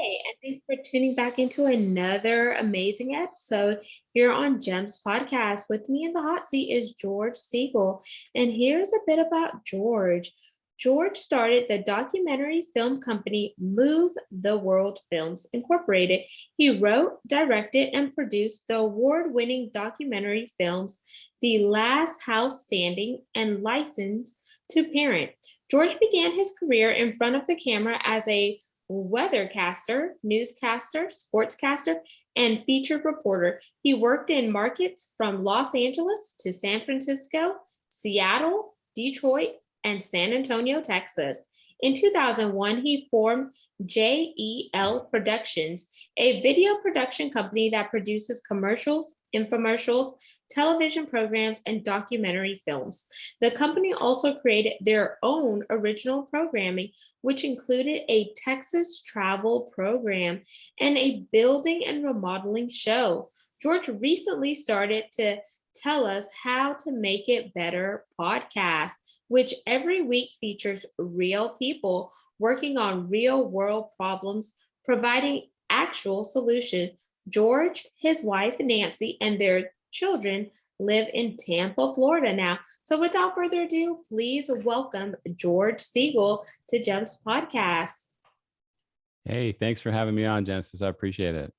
Hey, and thanks for tuning back into another amazing episode here on Gems Podcast. With me in the hot seat is George Siegal. And here's a bit about George. George started the documentary film company Move the World Films Incorporated. He wrote, directed, and produced the award-winning documentary films The Last House Standing and License to Parent. George began his career in front of the camera as a weathercaster, newscaster, sportscaster, and featured reporter. He worked in markets from Los Angeles to San Francisco, Seattle, Detroit, and San Antonio, Texas. In 2001, he formed J.E.L Productions, a video production company that produces commercials, infomercials, television programs, and documentary films. The company also created their own original programming, which included a Texas travel program and a building and remodeling show. George recently started to tell us how to make it better podcast, which every week features real people working on real world problems, providing actual solutions. George, his wife, Nancy, and their children live in Tampa, Florida now. So without further ado, please welcome George Siegal to Gems Podcast. Hey, thanks for having me on, Genesis. I appreciate it.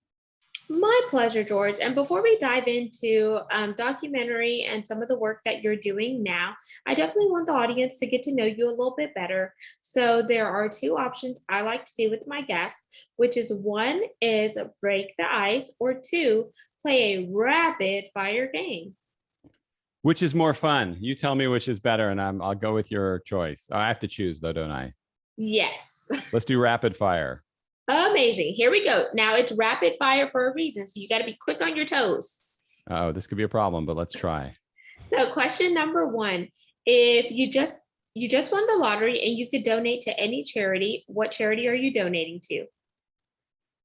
My pleasure, George. And before we dive into documentary and some of the work that you're doing now, I definitely want the audience to get to know you a little bit better. So there are two options I like to do with my guests, which is one is break the ice, or two, play a rapid fire game. Which is more fun? You tell me which is better, and I'll go with your choice. I have to choose, though, don't I? Yes. Let's do rapid fire. Amazing. Here we go. Now it's rapid fire for a reason, so you got to be quick on your toes. Oh, this could be a problem, but let's try. So question number one, if you just won the lottery and you could donate to any charity, what charity are you donating to?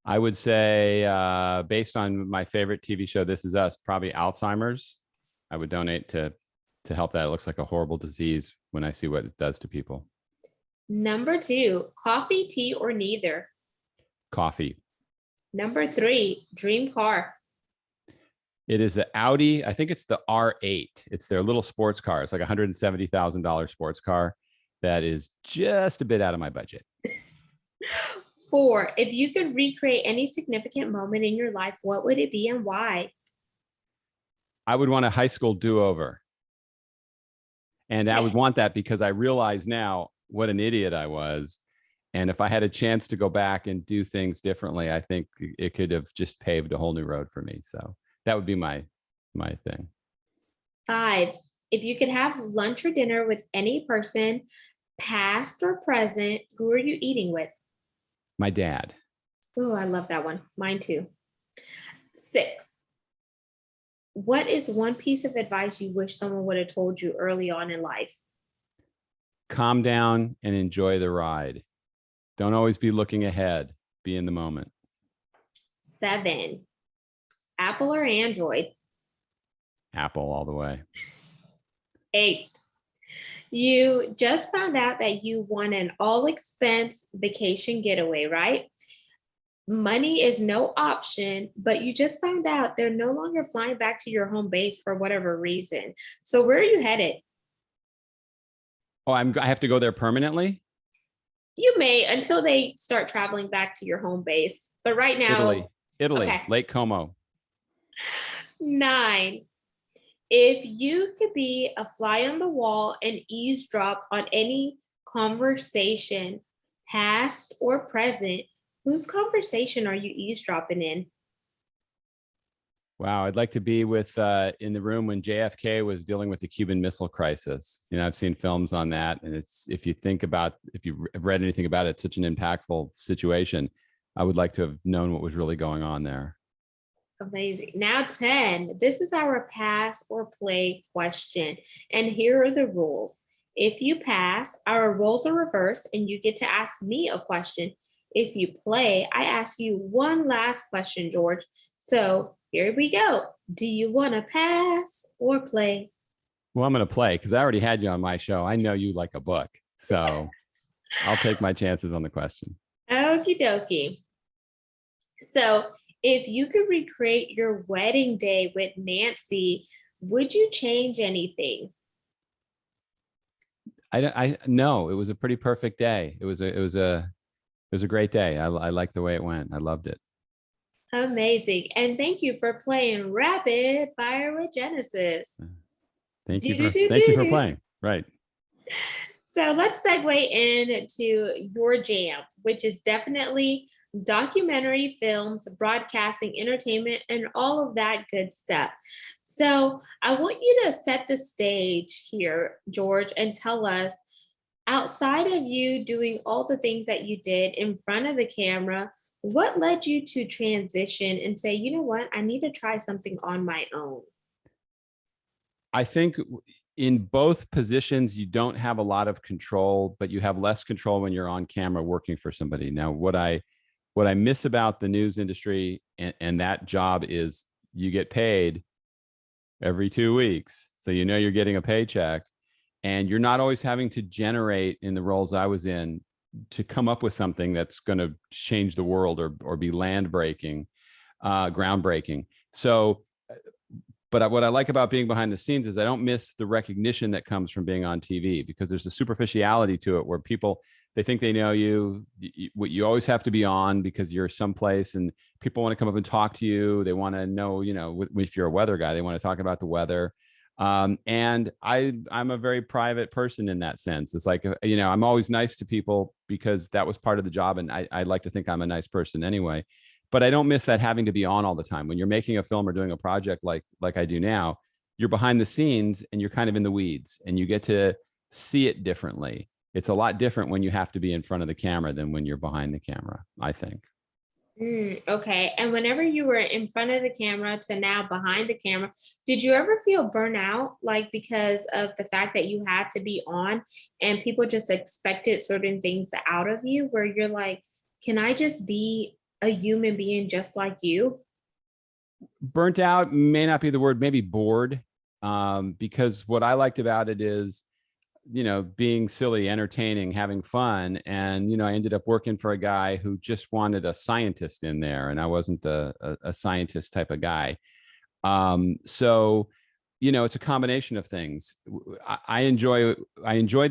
I would say, based on my favorite TV show, This Is Us, probably Alzheimer's. I would donate to help that. It looks like a horrible disease when I see what it does to people. Number two, coffee, tea, or neither? Coffee. Number three, dream car. It is the Audi. I think it's the R8. It's their little sports car. It's like $170,000 sports car that is just a bit out of my budget. Four, if you could recreate any significant moment in your life, what would it be and why? I would want a high school do-over. And I would want that because I realize now what an idiot I was. And if I had a chance to go back and do things differently, I think it could have just paved a whole new road for me. So that would be my thing. Five, if you could have lunch or dinner with any person, past or present, who are you eating with? My dad. Oh, I love that one. Mine too. Six, what is one piece of advice you wish someone would have told you early on in life? Calm down and enjoy the ride. Don't always be looking ahead. Be in the moment. Seven, Apple or Android? Apple all the way. Eight, you just found out that you won an all-expense vacation getaway, right? Money is no option, but you just found out they're no longer flying back to your home base for whatever reason. So where are you headed? Oh, I have to go there permanently? You may, until they start traveling back to your home base. But right now, Italy, okay. Lake Como. 9, if you could be a fly on the wall and eavesdrop on any conversation, past or present, whose conversation are you eavesdropping in? Wow, I'd like to be with in the room when JFK was dealing with the Cuban Missile Crisis. You know, I've seen films on that, and it's if you've read anything about it, it's such an impactful situation. I would like to have known what was really going on there. Amazing. Now 10, this is our pass or play question, and here are the rules. If you pass, our roles are reversed, and you get to ask me a question. If you play, I ask you one last question, George. So here we go. Do you want to pass or play? Well, I'm going to play because I already had you on my show. I know you like a book. So I'll take my chances on the question. Okie dokie. So, if you could recreate your wedding day with Nancy, would you change anything? I no, it was a pretty perfect day. It was a great day. I liked the way it went. I loved it. Amazing. And thank you for playing Rapid Fire with Genesis. Do, do, do, Thank you do, for do. playing. Right. So let's segue into your jam, which is definitely documentary films, broadcasting, entertainment, and all of that good stuff. So I want you to set the stage here, George, and tell us outside of you doing all the things that you did in front of the camera, what led you to transition and say, you know what, I need to try something on my own? I think in both positions, you don't have a lot of control, but you have less control when you're on camera working for somebody. Now, what I miss about the news industry and that job is you get paid every 2 weeks. So you know you're getting a paycheck and you're not always having to generate in the roles I was in to come up with something that's going to change the world or be land breaking, groundbreaking. So but what I like about being behind the scenes is I don't miss the recognition that comes from being on TV because there's a superficiality to it where people they think they know you. You always have to be on because you're someplace and people want to come up and talk to you. They want to know, you know, if you're a weather guy, they want to talk about the weather. And I'm a very private person in that sense. It's like, you know, I'm always nice to people because that was part of the job. And I like to think I'm a nice person anyway, but I don't miss that having to be on all the time. When you're making a film or doing a project like I do now, you're behind the scenes and you're kind of in the weeds and you get to see it differently. It's a lot different when you have to be in front of the camera than when you're behind the camera, I think. Okay. And whenever you were in front of the camera to now behind the camera, did you ever feel burnout? Like because of the fact that you had to be on and people just expected certain things out of you, where you're like, can I just be a human being just like you? Burnt out may not be the word, maybe bored. Because what I liked about it is, you know, being silly, entertaining, having fun. And, you know, I ended up working for a guy who just wanted a scientist in there. And I wasn't a scientist type of guy. So, you know, it's a combination of things. I enjoyed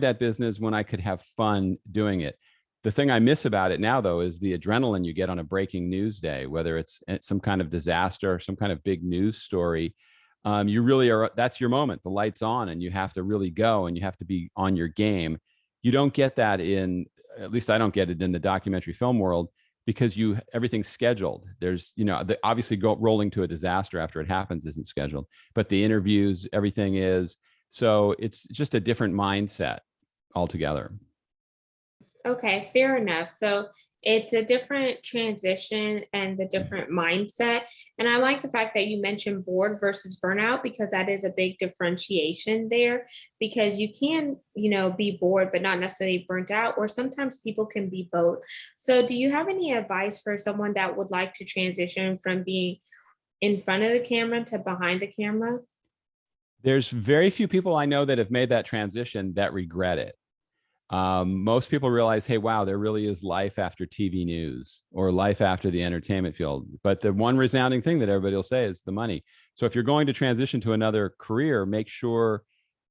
that business when I could have fun doing it. The thing I miss about it now, though, is the adrenaline you get on a breaking news day, whether it's some kind of disaster or some kind of big news story. You really are, that's your moment. The light's on and you have to really go and you have to be on your game. You don't get that in, at least I don't get it in the documentary film world because everything's scheduled. There's, you know, obviously rolling to a disaster after it happens isn't scheduled, but the interviews, everything is. So it's just a different mindset altogether. Okay, fair enough. So it's a different transition and the different mindset. And I like the fact that you mentioned bored versus burnout because that is a big differentiation there because you can, you know, be bored but not necessarily burnt out, or sometimes people can be both. So do you have any advice for someone that would like to transition from being in front of the camera to behind the camera? There's very few people I know that have made that transition that regret it. Most people realize, hey, wow, there really is life after TV news or life after the entertainment field. But the one resounding thing that everybody will say is the money. So if you're going to transition to another career, make sure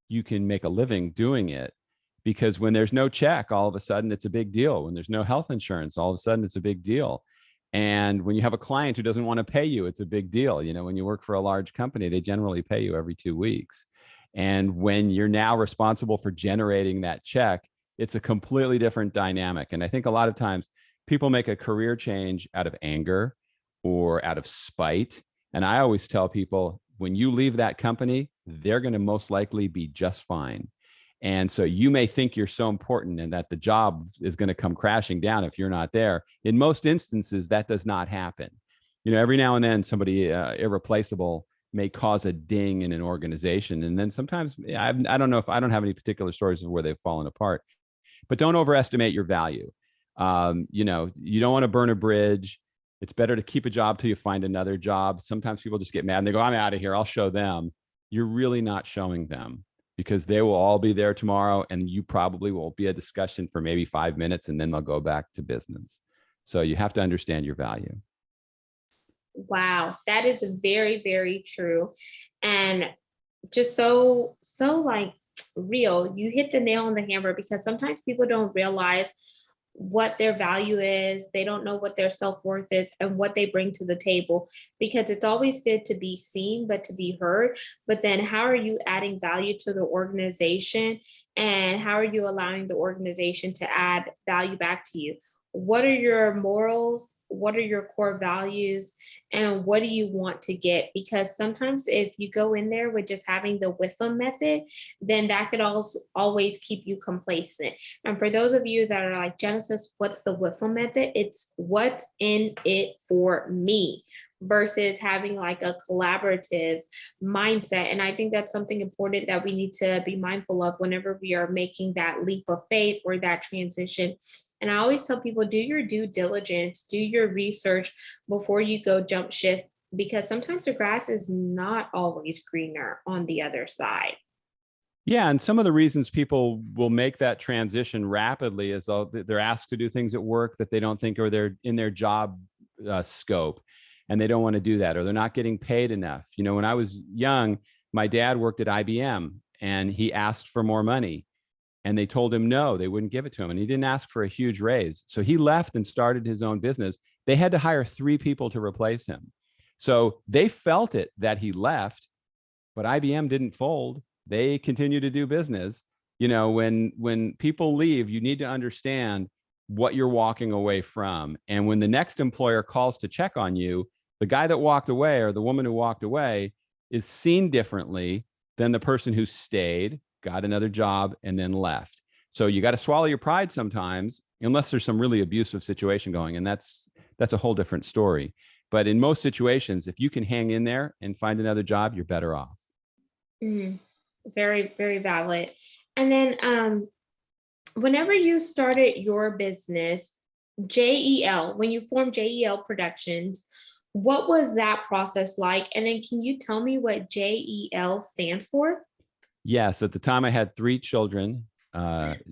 you can make a living doing it. Because when there's no check, all of a sudden it's a big deal. When there's no health insurance, all of a sudden it's a big deal. And when you have a client who doesn't want to pay you, it's a big deal. You know, when you work for a large company, they generally pay you every 2 weeks. And when you're now responsible for generating that check, it's a completely different dynamic. And I think a lot of times people make a career change out of anger or out of spite. And I always tell people when you leave that company, they're going to most likely be just fine. And so you may think you're so important and that the job is going to come crashing down if you're not there. In most instances, that does not happen. You know, every now and then somebody irreplaceable may cause a ding in an organization. And then sometimes I don't know if I don't have any particular stories of where they've fallen apart, but don't overestimate your value. You know, you don't want to burn a bridge. It's better to keep a job till you find another job. Sometimes people just get mad and they go, I'm out of here. I'll show them. You're really not showing them because they will all be there tomorrow and you probably will be a discussion for maybe 5 minutes and then they'll go back to business. So you have to understand your value. Wow, that is very, very true. And just so like real. You hit the nail on the hammer because sometimes people don't realize what their value is. They don't know what their self-worth is and what they bring to the table, because it's always good to be seen but to be heard. But then how are you adding value to the organization, and how are you allowing the organization to add value back to you? What are your morals? What are your core values? And what do you want to get? Because sometimes if you go in there with just having the WIFM method, then that could also always keep you complacent. And for those of you that are like, Genesis, what's the WIFM method? It's what's in it for me versus having like a collaborative mindset. And I think that's something important that we need to be mindful of whenever we are making that leap of faith or that transition. And I always tell people, do your due diligence, do your research before you go jump shift, because sometimes the grass is not always greener on the other side. Yeah, and some of the reasons people will make that transition rapidly is they're asked to do things at work that they don't think are in their job scope, and they don't want to do that, or they're not getting paid enough. You know, when I was young, my dad worked at IBM, and he asked for more money, and they told him no, they wouldn't give it to him, and he didn't ask for a huge raise. So he left and started his own business. They had to hire 3 people to replace him. So they felt it that he left, but IBM didn't fold. They continue to do business. You know, when people leave, you need to understand what you're walking away from. And when the next employer calls to check on you, the guy that walked away or the woman who walked away is seen differently than the person who stayed, got another job, and then left. So you got to swallow your pride sometimes, unless there's some really abusive situation going, and that's a whole different story. But in most situations, if you can hang in there and find another job, you're better off. Mm, very, very valid. And then whenever you started your business, JEL, when you formed JEL Productions, what was that process like? And then can you tell me what JEL stands for? Yes, at the time I had 3 children,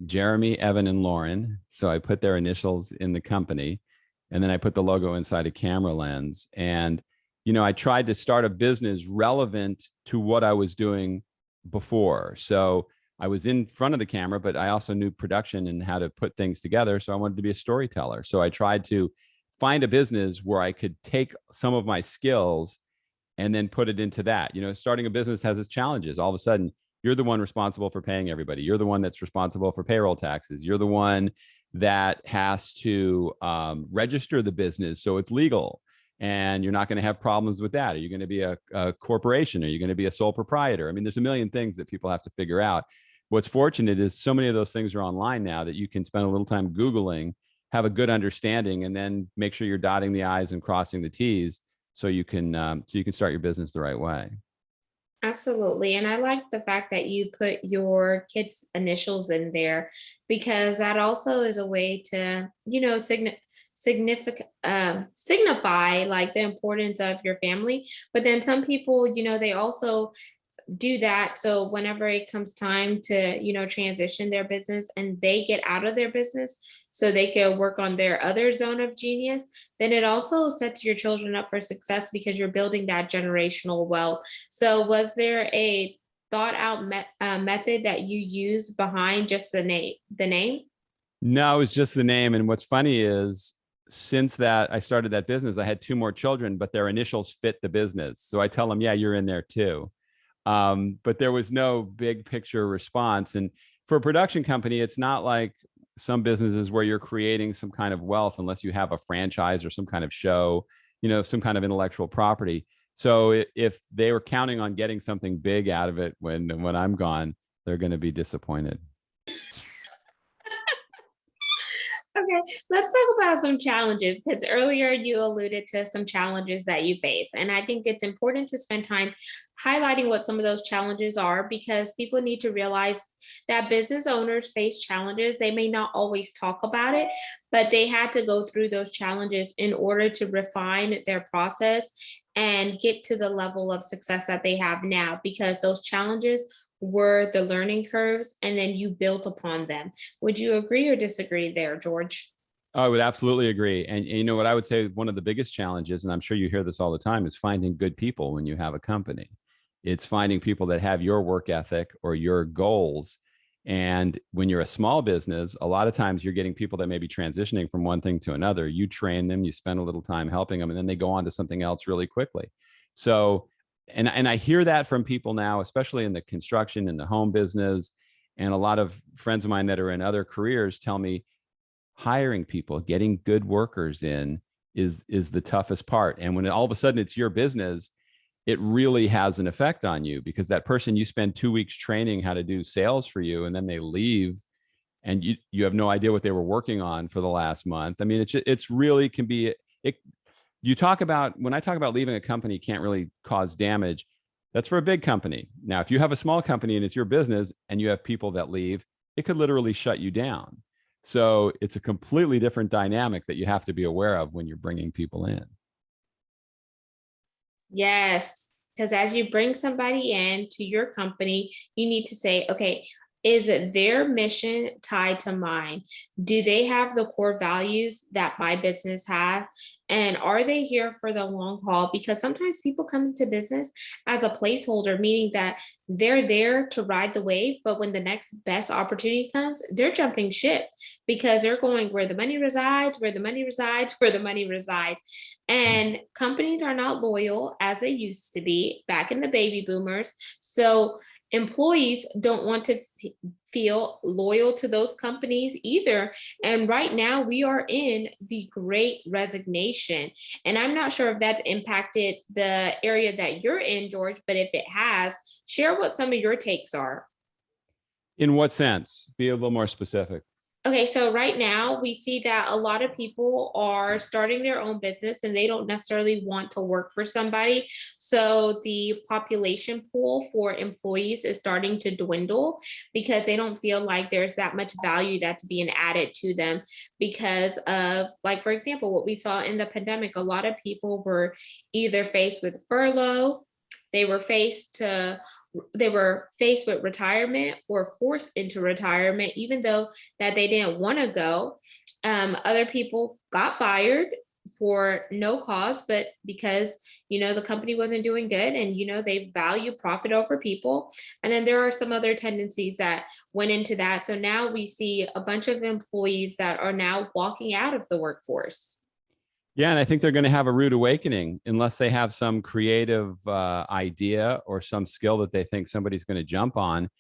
Jeremy, Evan, and Lauren. So I put their initials in the company, and then I put the logo inside a camera lens. And, you know, I tried to start a business relevant to what I was doing before. So I was in front of the camera, but I also knew production and how to put things together. So I wanted to be a storyteller. So I tried to find a business where I could take some of my skills and then put it into that. You know, starting a business has its challenges. All of a sudden, you're the one responsible for paying everybody. You're the one that's responsible for payroll taxes. You're the one that has to register the business so it's legal. And you're not going to have problems with that. Are you going to be a corporation? Are you going to be a sole proprietor? I mean, there's a million things that people have to figure out. What's fortunate is so many of those things are online now that you can spend a little time Googling, have a good understanding, and then make sure you're dotting the I's and crossing the T's so you can start your business the right way. Absolutely. And I like the fact that you put your kids' initials in there, because that also is a way to, signify like the importance of your family. But then some people, they also do that. So whenever it comes time to, transition their business and they get out of their business so they can work on their other zone of genius, then it also sets your children up for success because you're building that generational wealth. So was there a thought out method that you used behind just the name? No, it was just the name. And what's funny is since that I started that business, I had 2 more children, but their initials fit the business. So I tell them, yeah, you're in there too. But there was no big picture response. And for a production company, it's not like some businesses where you're creating some kind of wealth unless you have a franchise or some kind of show, some kind of intellectual property. So if they were counting on getting something big out of it when I'm gone, they're going to be disappointed. Okay, let's talk about some challenges, because earlier you alluded to some challenges that you face. And I think it's important to spend time highlighting what some of those challenges are, because people need to realize that business owners face challenges. They may not always talk about it, but they had to go through those challenges in order to refine their process and get to the level of success that they have now, because those challenges were the learning curves and then you built upon them. Would you agree or disagree there, George? Oh, I would absolutely agree. And you know what I would say, one of the biggest challenges, and I'm sure you hear this all the time, is finding good people when you have a company. It's finding people that have your work ethic or your goals. And when you're a small business, a lot of times you're getting people that may be transitioning from one thing to another. You train them, you spend a little time helping them, and then they go on to something else really quickly. So, and I hear that from people now, especially in the construction and the home business. And a lot of friends of mine that are in other careers tell me, hiring people, getting good workers in is the toughest part. And when all of a sudden it's your business, it really has an effect on you, because that person you spend 2 weeks training how to do sales for you, and then they leave and you have no idea what they were working on for the last month. I mean, it's really can be it. You talk about, when I talk about leaving a company can't really cause damage, that's for a big company. Now, if you have a small company and it's your business and you have people that leave, it could literally shut you down. So it's a completely different dynamic that you have to be aware of when you're bringing people in. Yes, because as you bring somebody in to your company, you need to say, okay, is it their mission tied to mine? Do they have the core values that my business has? And are they here for the long haul? Because sometimes people come into business as a placeholder, meaning that they're there to ride the wave, but when the next best opportunity comes, they're jumping ship because they're going where the money resides, where the money resides, where the money resides. And companies are not loyal as they used to be back in the baby boomers. So employees don't want to feel loyal to those companies either. And right now we are in the great resignation. And I'm not sure if that's impacted the area that you're in, George, but if it has, share what some of your takes are. In what sense? Be a little more specific. Okay, so right now we see that a lot of people are starting their own business and they don't necessarily want to work for somebody. So the population pool for employees is starting to dwindle because they don't feel like there's that much value that's being added to them because of, like, for example, what we saw in the pandemic, a lot of people were either faced with furlough, they were faced to they were faced with retirement or forced into retirement, even though that they didn't want to go. Other people got fired for no cause, but because the company wasn't doing good, and they value profit over people. And then there are some other tendencies that went into that. So now we see a bunch of employees that are now walking out of the workforce. Yeah, and I think they're going to have a rude awakening unless they have some creative idea or some skill that they think somebody's going to jump on.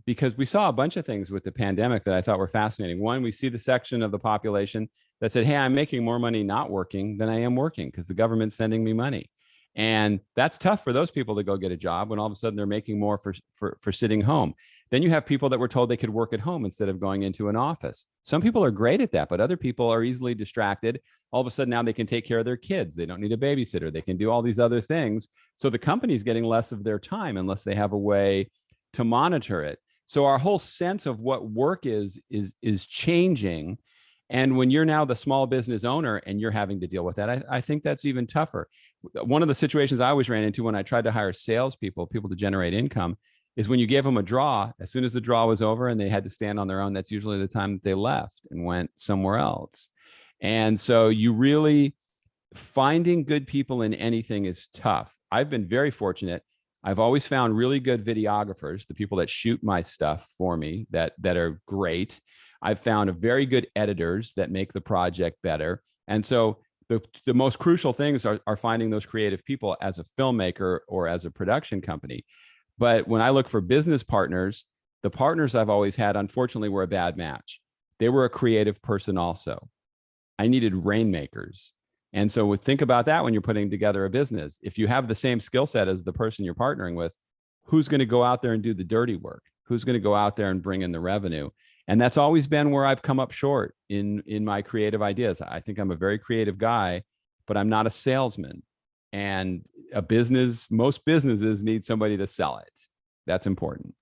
Because we saw a bunch of things with the pandemic that I thought were fascinating. One, we see the section of the population that said, hey, I'm making more money not working than I am working because the government's sending me money. And that's tough for those people to go get a job when all of a sudden they're making more for sitting home. Then you have people that were told they could work at home instead of going into an office. Some people are great at that, but other people are easily distracted. All of a sudden now they can take care of their kids. They don't need a babysitter. They can do all these other things. So the company's getting less of their time unless they have a way to monitor it. So our whole sense of what work is changing. And when you're now the small business owner and you're having to deal with that, I think that's even tougher. One of the situations I always ran into when I tried to hire salespeople, people to generate income, is when you gave them a draw, as soon as the draw was over and they had to stand on their own, that's usually the time that they left and went somewhere else. And so you really, finding good people in anything is tough. I've been very fortunate. I've always found really good videographers, the people that shoot my stuff for me, that are great. I've found very good editors that make the project better. And so the most crucial things are finding those creative people as a filmmaker or as a production company. But when I look for business partners, the partners I've always had, unfortunately, were a bad match. They were a creative person also. I needed rainmakers. And so think about that when you're putting together a business. If you have the same skill set as the person you're partnering with, who's going to go out there and do the dirty work? Who's going to go out there and bring in the revenue? And that's always been where I've come up short in my creative ideas. I think I'm a very creative guy, but I'm not a salesman. And most businesses need somebody to sell it. That's important.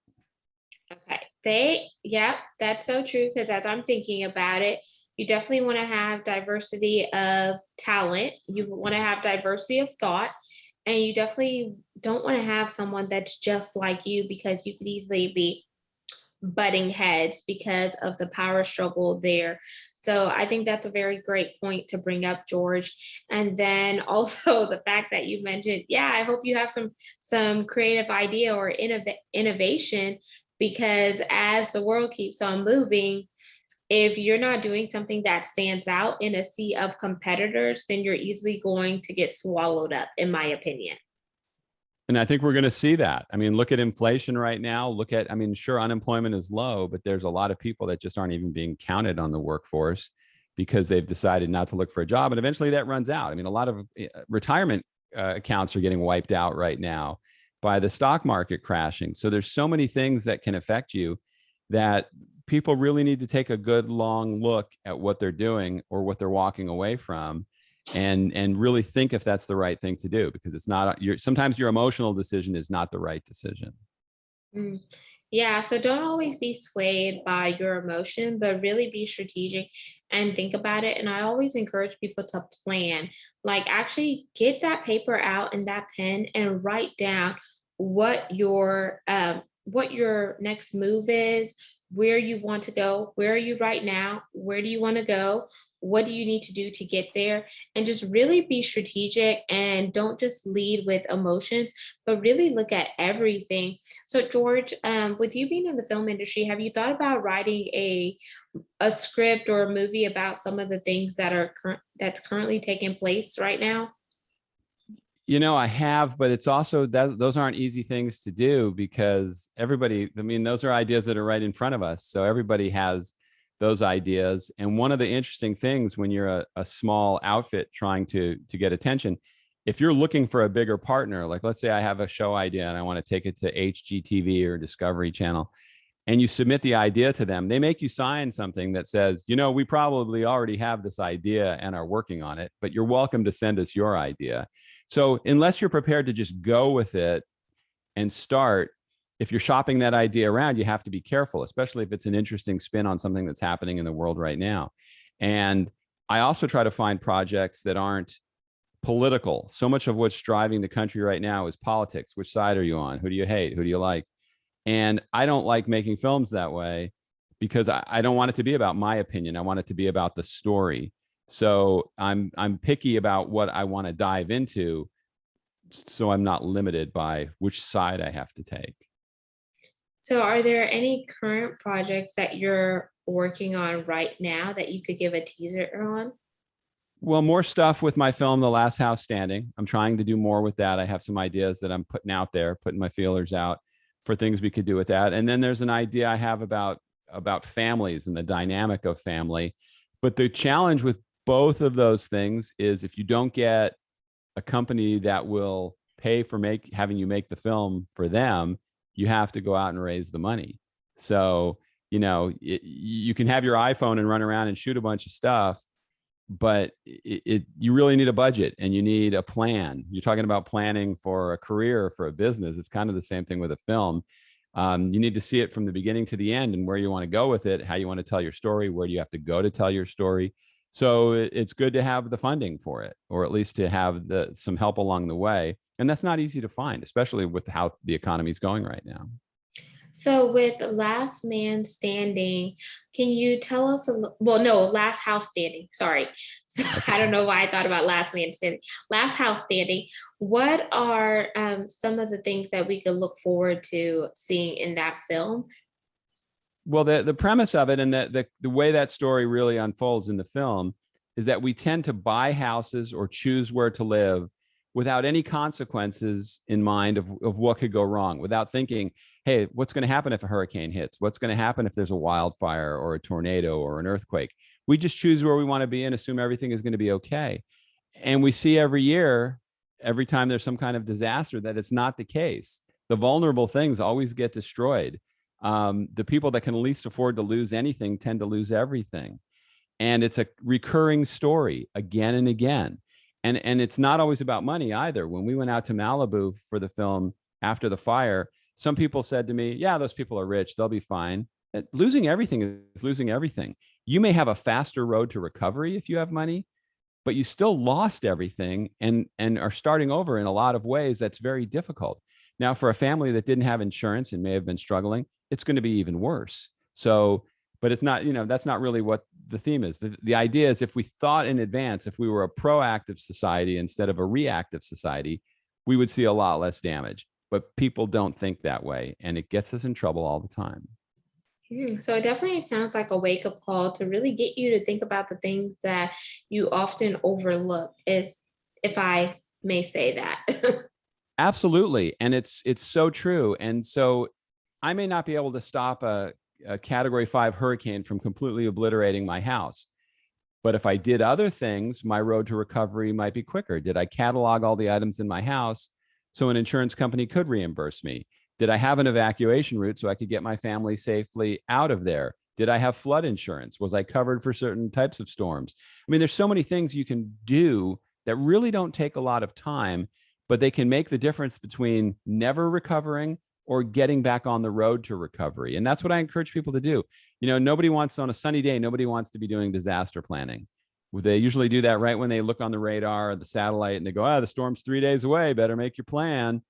Okay. Yeah, that's so true. Because as I'm thinking about it, you definitely want to have diversity of talent. You want to have diversity of thought. And you definitely don't want to have someone that's just like you, because you could easily be butting heads because of the power struggle there. So I think that's a very great point to bring up, George. And then also the fact that you mentioned, yeah, I hope you have some creative idea or innovation, because as the world keeps on moving, if you're not doing something that stands out in a sea of competitors, then you're easily going to get swallowed up, in my opinion. And I think we're going to see that. I mean, look at inflation right now. Look at, I mean, sure, unemployment is low, but there's a lot of people that just aren't even being counted on the workforce because they've decided not to look for a job. And eventually that runs out. I mean, a lot of retirement accounts are getting wiped out right now by the stock market crashing. So there's so many things that can affect you that people really need to take a good long look at what they're doing or what they're walking away from, and really think if that's the right thing to do, because it's not sometimes your emotional decision is not the right decision. Mm. Yeah, so don't always be swayed by your emotion, but really be strategic and think about it. And I always encourage people to plan, like actually get that paper out and that pen and write down what your next move is, where you want to go, where are you right now, where do you want to go, what do you need to do to get there, and just really be strategic and don't just lead with emotions, but really look at everything. So, George, with you being in the film industry, have you thought about writing a script or a movie about some of the things that's currently taking place right now? You know, I have, but it's also that those aren't easy things to do because everybody, I mean, those are ideas that are right in front of us. So everybody has those ideas. And one of the interesting things when you're a small outfit trying to get attention, if you're looking for a bigger partner, like let's say I have a show idea and I want to take it to HGTV or Discovery Channel, and you submit the idea to them, they make you sign something that says, you know, we probably already have this idea and are working on it, but you're welcome to send us your idea. So unless you're prepared to just go with it and start, if you're shopping that idea around, you have to be careful, especially if it's an interesting spin on something that's happening in the world right now. And I also try to find projects that aren't political. So much of what's driving the country right now is politics. Which side are you on? Who do you hate? Who do you like? And I don't like making films that way because I don't want it to be about my opinion. I want it to be about the story. So I'm picky about what I want to dive into, so I'm not limited by which side I have to take. So, are there any current projects that you're working on right now that you could give a teaser on? Well, more stuff with my film, The Last House Standing. I'm trying to do more with that. I have some ideas that I'm putting out there, putting my feelers out for things we could do with that. And then there's an idea I have about families and the dynamic of family. But the challenge with both of those things is if you don't get a company that will pay for having you make the film for them, you have to go out and raise the money. So, you know, you can have your iPhone and run around and shoot a bunch of stuff, but you really need a budget and you need a plan. You're talking about planning for a career, for a business. It's kind of the same thing with a film. You need to see it from the beginning to the end and where you want to go with it, how you want to tell your story, where do you have to go to tell your story. So it's good to have the funding for it, or at least to have some help along the way. And that's not easy to find, especially with how the economy is going right now. So, with Last Man Standing, can you tell us well, no, Last House Standing, sorry. So, I don't know why I thought about Last Man Standing. Last House Standing, what are some of the things that we could look forward to seeing in that film? Well, the premise of it and the way that story really unfolds in the film is that we tend to buy houses or choose where to live without any consequences in mind of what could go wrong, without thinking, hey, what's going to happen if a hurricane hits? What's going to happen if there's a wildfire or a tornado or an earthquake? We just choose where we want to be and assume everything is going to be okay. And we see every year, every time there's some kind of disaster, that it's not the case. The vulnerable things always get destroyed. The people that can least afford to lose anything tend to lose everything. And it's a recurring story again and again. And it's not always about money either. When we went out to Malibu for the film after the fire, some people said to me, yeah, those people are rich, they'll be fine. Losing everything is losing everything. You may have a faster road to recovery if you have money, but you still lost everything and are starting over in a lot of ways. That's very difficult. Now, for a family that didn't have insurance and may have been struggling, it's going to be even worse. So, but it's not, you know, that's not really what the theme is. The idea is, if we thought in advance, if we were a proactive society instead of a reactive society, we would see a lot less damage. But people don't think that way, and it gets us in trouble all the time. So it definitely sounds like a wake-up call to really get you to think about the things that you often overlook, is if I may say that. Absolutely. And it's so true. And so I may not be able to stop a category 5 hurricane from completely obliterating my house. But if I did other things, my road to recovery might be quicker. Did I catalog all the items in my house so an insurance company could reimburse me? Did I have an evacuation route so I could get my family safely out of there? Did I have flood insurance? Was I covered for certain types of storms? I mean, there's so many things you can do that really don't take a lot of time, but they can make the difference between never recovering or getting back on the road to recovery. And that's what I encourage people to do. You know, nobody wants, on a sunny day, nobody wants to be doing disaster planning. They usually do that right when they look on the radar or the satellite and they go, the storm's 3 days away, better make your plan.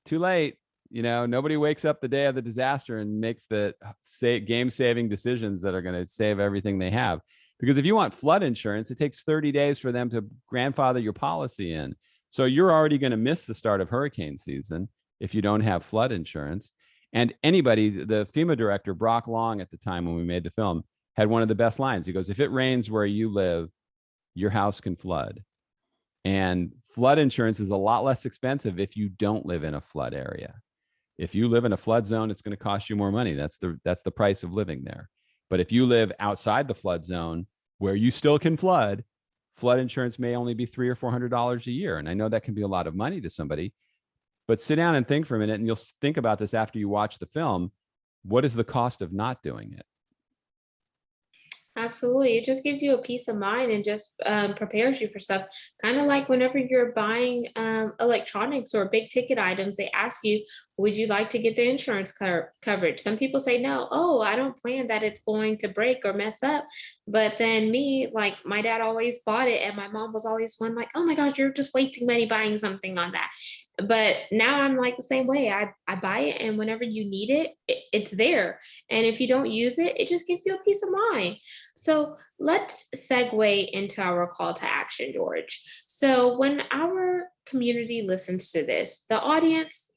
Too late. You know, nobody wakes up the day of the disaster and makes the game-saving decisions that are going to save everything they have. Because if you want flood insurance, it takes 30 days for them to grandfather your policy in. So you're already going to miss the start of hurricane season if you don't have flood insurance. And anybody, the FEMA director, Brock Long, at the time when we made the film, had one of the best lines. He goes, if it rains where you live, your house can flood. And flood insurance is a lot less expensive if you don't live in a flood area. If you live in a flood zone, it's going to cost you more money. That's the price of living there. But if you live outside the flood zone where you still can flood insurance may only be $300 or $400 a year. And I know that can be a lot of money to somebody, but sit down and think for a minute, and you'll think about this after you watch the film. What is the cost of not doing it? Absolutely. It just gives you a peace of mind and just prepares you for stuff. Kind of like whenever you're buying electronics or big ticket items, they ask you, would you like to get the insurance coverage? Some people say no. Oh, I don't plan that it's going to break or mess up. But then me, like my dad always bought it, and my mom was always one like, oh my gosh, you're just wasting money buying something on that. But now I'm like the same way. I buy it, and whenever you need it, it's there. And if you don't use it, it just gives you a peace of mind. So let's segue into our call to action, George. So when our community listens to this, the audience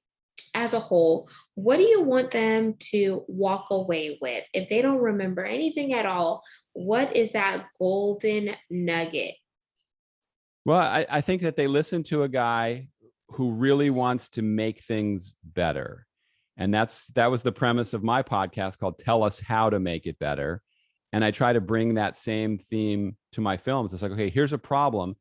as a whole, what do you want them to walk away with? If they don't remember anything at all, what is that golden nugget? Well, I think that they listen to a guy who really wants to make things better. And that was the premise of my podcast called Tell Us How to Make It Better. And I try to bring that same theme to my films. It's like, okay, here's a problem.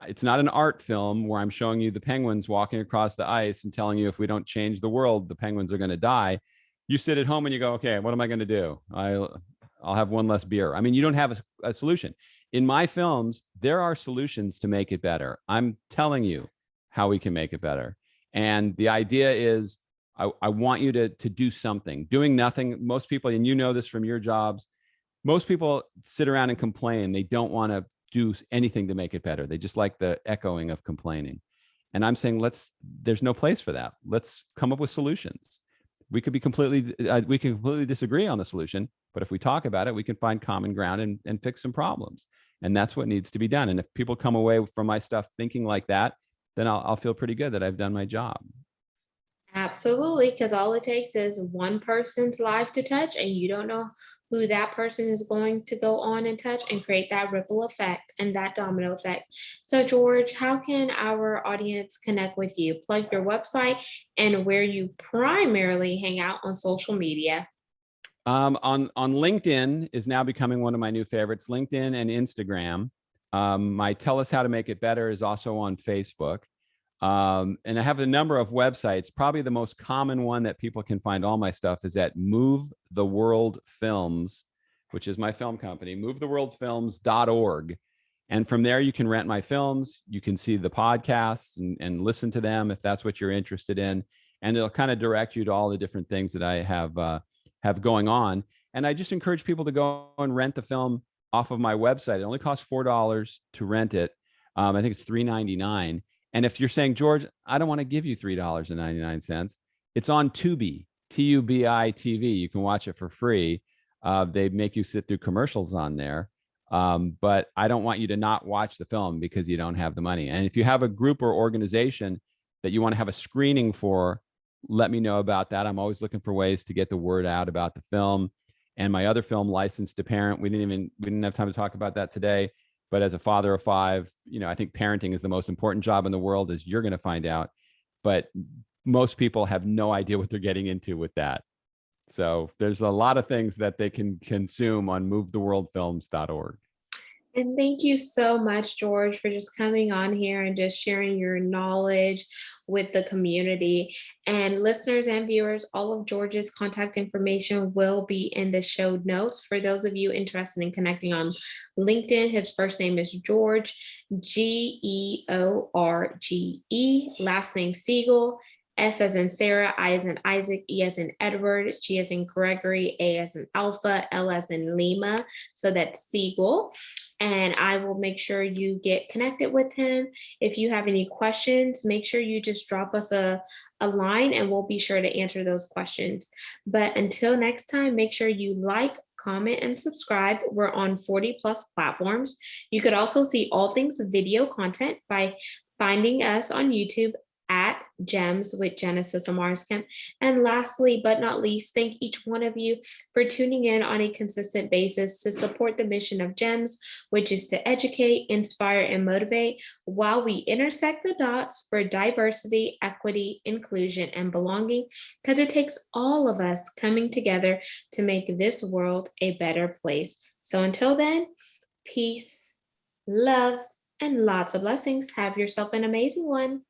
It's not an art film where I'm showing you the penguins walking across the ice and telling you if we don't change the world, the penguins are going to die. You sit at home and you go, okay, what am I going to do? I'll have one less beer. I mean, you don't have a solution. In my films, there are solutions to make it better. I'm telling you how we can make it better. And the idea is I want you to do something. Doing nothing, most people, and you know this from your jobs, most people sit around and complain. They don't want to do anything to make it better. They just like the echoing of complaining. And I'm saying, there's no place for that. Let's come up with solutions. We can completely disagree on the solution, but if we talk about it, we can find common ground and fix some problems. And that's what needs to be done. And if people come away from my stuff thinking like that, then I'll feel pretty good that I've done my job. Absolutely, because all it takes is one person's life to touch, and you don't know who that person is going to go on and touch and create that ripple effect and that domino effect. So, George, how can our audience connect with you? Plug your website and where you primarily hang out on social media. On LinkedIn is now becoming one of my new favorites, LinkedIn and Instagram. My Tell Us How to Make It Better is also on Facebook. And I have a number of websites. Probably the most common one that people can find all my stuff is at Move the World Films, which is my film company, movetheworldfilms.org. And from there, you can rent my films. You can see the podcasts and listen to them if that's what you're interested in. And it'll kind of direct you to all the different things that I have going on. And I just encourage people to go and rent the film off of my website. It only costs $4 to rent it. I think it's $3.99. And if you're saying, George, I don't want to give you $3.99, it's on Tubi, Tubi TV. You can watch it for free. They make you sit through commercials on there. But I don't want you to not watch the film because you don't have the money. And if you have a group or organization that you want to have a screening for, let me know about that. I'm always looking for ways to get the word out about the film. And my other film, Licensed to Parent, we didn't have time to talk about that today. But as a father of 5, I think parenting is the most important job in the world, as you're going to find out. But most people have no idea what they're getting into with that. So there's a lot of things that they can consume on movetheworldfilms.org. And thank you so much, George, for just coming on here and just sharing your knowledge with the community. And listeners and viewers, all of George's contact information will be in the show notes. For those of you interested in connecting on LinkedIn, his first name is George, George, last name Siegal. S as in Sarah, I as in Isaac, E as in Edward, G as in Gregory, A as in Alpha, L as in Lima. So that's Siegal. And I will make sure you get connected with him. If you have any questions, make sure you just drop us a line and we'll be sure to answer those questions. But until next time, make sure you like, comment, and subscribe. We're on 40+ platforms. You could also see all things video content by finding us on YouTube at Gems with Genesis Amaris Kemp. And lastly, but not least, thank each one of you for tuning in on a consistent basis to support the mission of Gems, which is to educate, inspire, and motivate while we intersect the dots for diversity, equity, inclusion, and belonging, because it takes all of us coming together to make this world a better place. So until then, peace, love, and lots of blessings. Have yourself an amazing one.